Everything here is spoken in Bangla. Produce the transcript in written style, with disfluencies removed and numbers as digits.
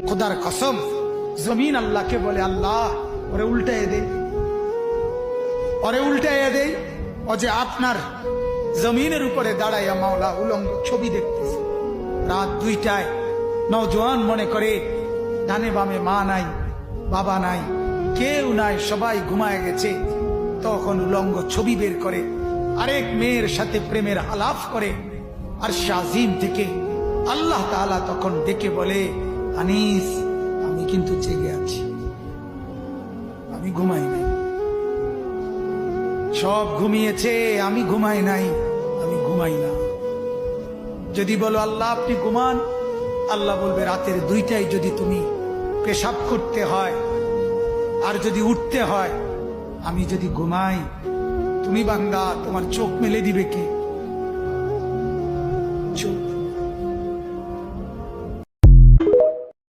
খোদার কসম, জমিন আল্লাহকে বলে, আল্লাহ ওরে উল্টাইয়ে দে, ওরে উল্টাইয়ে দে। ও যে আপনার জমিনের উপরে দাঁড়াইয়া মাওলা উলঙ্গ ছবি দেখতেছে। রাত 2টায় নওজোয়ান মনে করে ডানে বামে মা নাই, বাবা নাই, কেউ নাই, সবাই ঘুমায় গেছে। তখন উলঙ্গ ছবি বের করে আরেক মেয়ের সাথে প্রেমের আলাপ করে। আর শাজিম থেকে আল্লাহ তাআলা তখন ডেকে বলে, আনিস আমি কিন্তু জেগে আছি, আমি ঘুমাই নাই। সব ঘুমিয়েছে, আমি ঘুমাই নাই, আমি ঘুমাই না। যদি বলো আল্লাহ আপনি ঘুমান, আল্লাহ বলবে রাতের 2টায় যদি তুমি পেশাব করতে হয় আর যদি উঠতে হয়, আমি যদি ঘুমাই, তুমি বান্দা তোমার চোখ মেলে দিবে কে? চোখ